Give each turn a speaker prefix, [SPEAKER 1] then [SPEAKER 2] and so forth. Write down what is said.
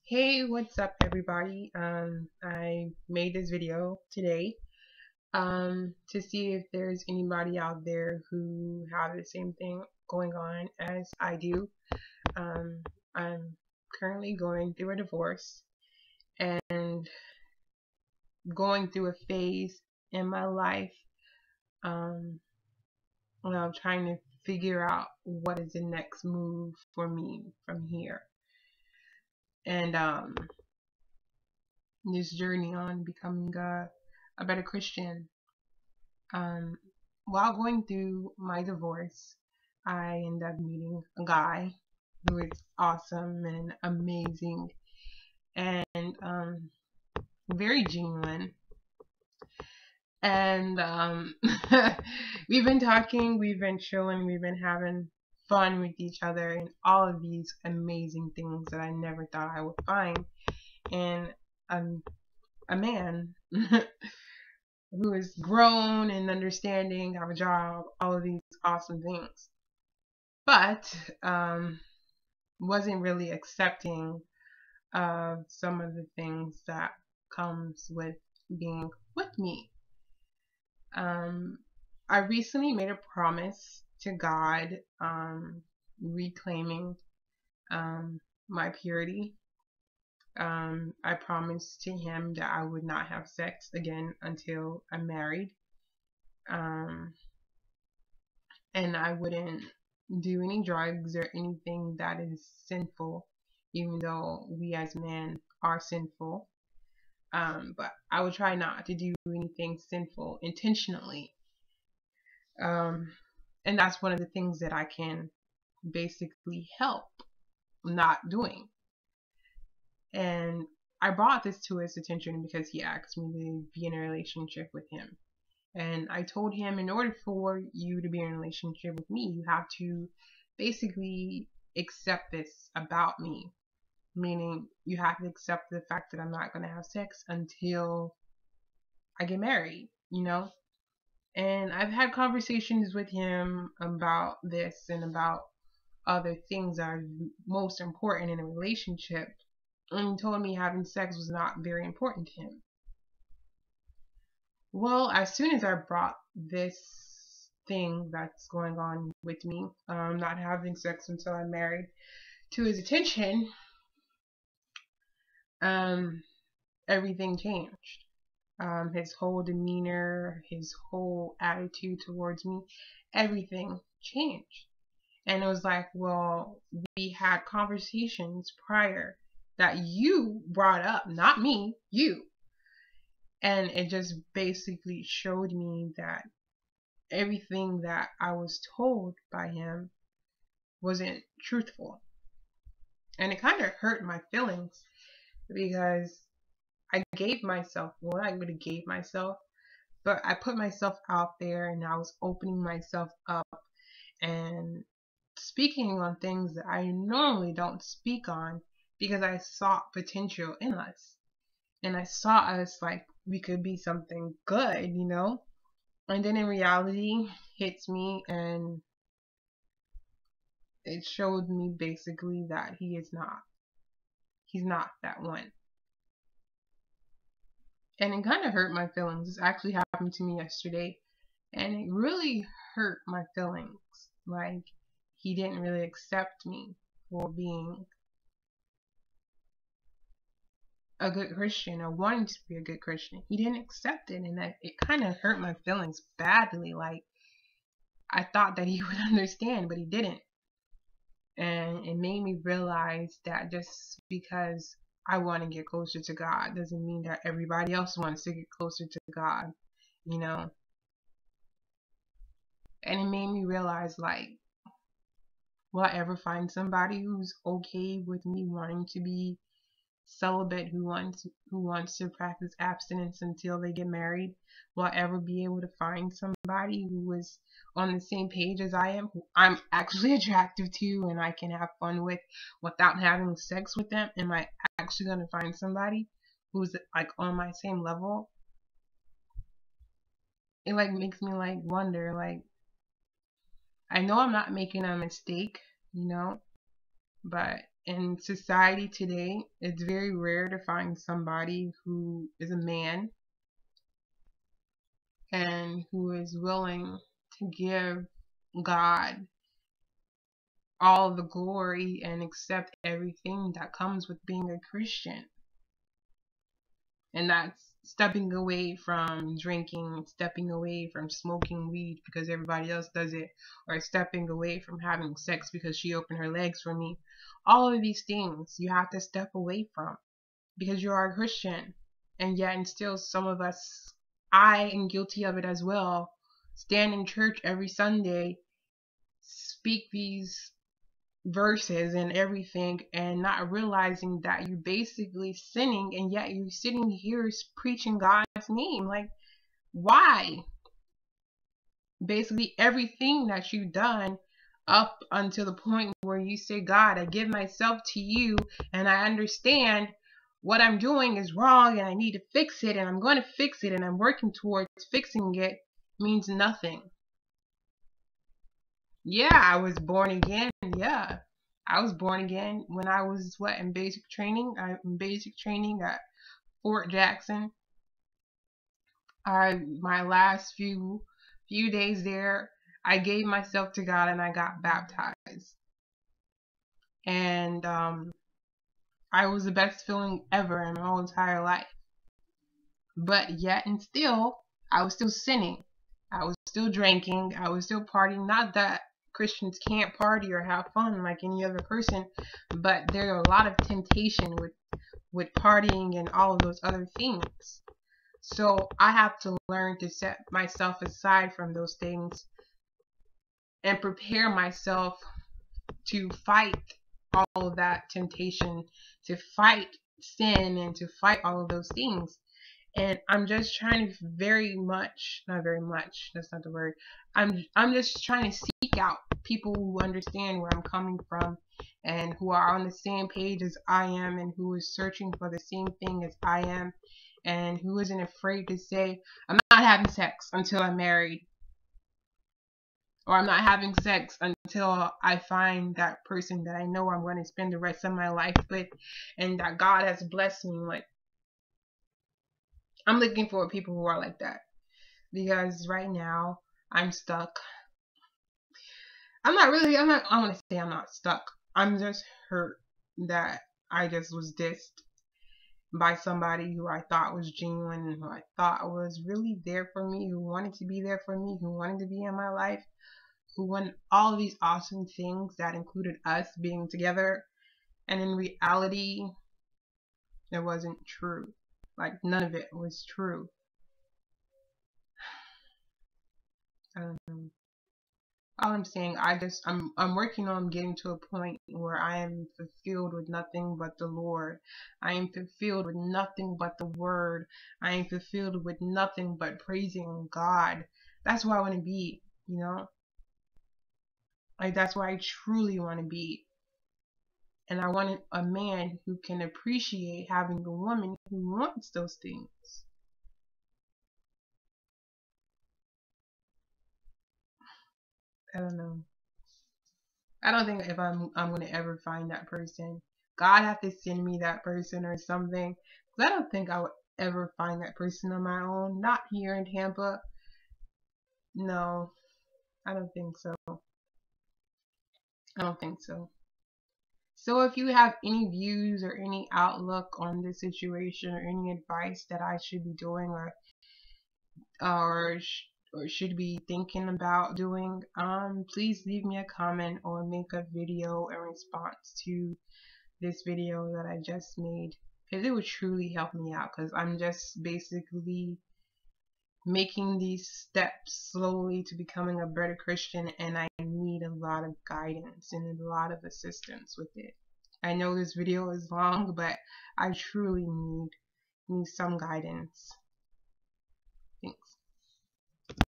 [SPEAKER 1] Hey, what's up everybody? I made this video today to see if there's anybody out there who have the same thing going on as I do. I'm currently going through a divorce and going through a phase in my life um, when I'm trying to figure out what is the next move for me from here. And this journey on becoming a better Christian. Um, while going through my divorce, I ended up meeting a guy who is awesome and amazing and very genuine. And we've been talking, we've been chilling, we've been having fun with each other, and all of these amazing things that I never thought I would find in a man who is grown and understanding, have a job, all of these awesome things. But wasn't really accepting of some of the things that comes with being with me. I recently made a promise to God, reclaiming my purity. I promised to him that I would not have sex again until I'm married. And I wouldn't do any drugs or anything that is sinful, even though we as men are sinful. But I would try not to do anything sinful intentionally. And that's one of the things that I can basically help not doing. And I brought this to his attention because he asked me to be in a relationship with him. And I told him, in order for you to be in a relationship with me, you have to basically accept this about me. Meaning, you have to accept the fact that I'm not going to have sex until I get married, you know? And I've had conversations with him about this and about other things that are most important in a relationship. And he told me having sex was not very important to him. Well, as soon as I brought this thing that's going on with me, not having sex until I'm married, to his attention, everything changed. His whole demeanor, his whole attitude towards me, everything changed. And it was like, well, we had conversations prior that you brought up, not me, you. And it just basically showed me that everything that I was told by him wasn't truthful. And it kind of hurt my feelings because I gave myself, well, I would have gave myself, but I put myself out there and I was opening myself up and speaking on things that I normally don't speak on because I saw potential in us. And I saw us like we could be something good, you know? And then in reality hits me and it showed me basically that he's not that one. And it kind of hurt my feelings. This actually happened to me yesterday and it really hurt my feelings. Like, he didn't really accept me for being a good Christian or wanting to be a good Christian. He didn't accept it, and it kind of hurt my feelings badly. Like, I thought that he would understand, but he didn't. And it made me realize that just because I want to get closer to God doesn't mean that everybody else wants to get closer to God, you know? And it made me realize, like, will I ever find somebody who's okay with me wanting to be celibate, who wants to practice abstinence until they get married? Will I ever be able to find somebody who is on the same page as I am, who I'm actually attractive to and I can have fun with without having sex with them? Am I actually going to find somebody who's like on my same level? It like makes me like wonder, like, I know I'm not making a mistake, you know, but in society today, it's very rare to find somebody who is a man and who is willing to give God all the glory and accept everything that comes with being a Christian. And that's stepping away from drinking, stepping away from smoking weed because everybody else does it, or stepping away from having sex because she opened her legs for me. All of these things you have to step away from because you are a Christian. And yet, and still, some of us, I am guilty of it as well, stand in church every Sunday, speak these verses and everything, and not realizing that you're basically sinning, and yet you're sitting here preaching God's name. Like, why? Basically, everything that you've done up until the point where you say, God, I give myself to you, and I understand what I'm doing is wrong, and I need to fix it, and I'm going to fix it, and I'm working towards fixing it, means nothing. Yeah, I was born again. Yeah, I was born again when I was in basic training. I'm in basic training at Fort Jackson. My last few days there, I gave myself to God and I got baptized. And I was the best feeling ever in my whole entire life. But yet and still, I was still sinning. I was still drinking. I was still partying. Not that Christians can't party or have fun like any other person, but there's a lot of temptation with partying and all of those other things. So I have to learn to set myself aside from those things and prepare myself to fight all of that temptation, to fight sin, and to fight all of those things. And I'm just trying to not very much, that's not the word. I'm just trying to seek out people who understand where I'm coming from and who are on the same page as I am and who is searching for the same thing as I am and who isn't afraid to say, I'm not having sex until I'm married. Or I'm not having sex until I find that person that I know I'm going to spend the rest of my life with and that God has blessed me with. I'm looking for people who are like that. Because right now, I'm stuck. I want to say I'm not stuck. I'm just hurt that I just was dissed by somebody who I thought was genuine and who I thought was really there for me, who wanted to be there for me, who wanted to be in my life, who wanted all of these awesome things that included us being together. And in reality, it wasn't true. Like, none of it was true. I don't know. All I'm saying, I'm working on getting to a point where I am fulfilled with nothing but the Lord. I am fulfilled with nothing but the Word. I am fulfilled with nothing but praising God. That's where I want to be, you know? Like, that's where I truly want to be. And I want a man who can appreciate having a woman who wants those things. I don't know. I don't think if I'm gonna ever find that person. God have to send me that person or something. Cause I don't think I would ever find that person on my own. Not here in Tampa. No, I don't think so. I don't think so. So if you have any views or any outlook on this situation or any advice that I should be doing or should be thinking about doing, please leave me a comment or make a video in response to this video that I just made, because it would truly help me out, because I'm just basically making these steps slowly to becoming a better Christian, and I need a lot of guidance and a lot of assistance with it. I know this video is long, but I truly need some guidance. Thanks.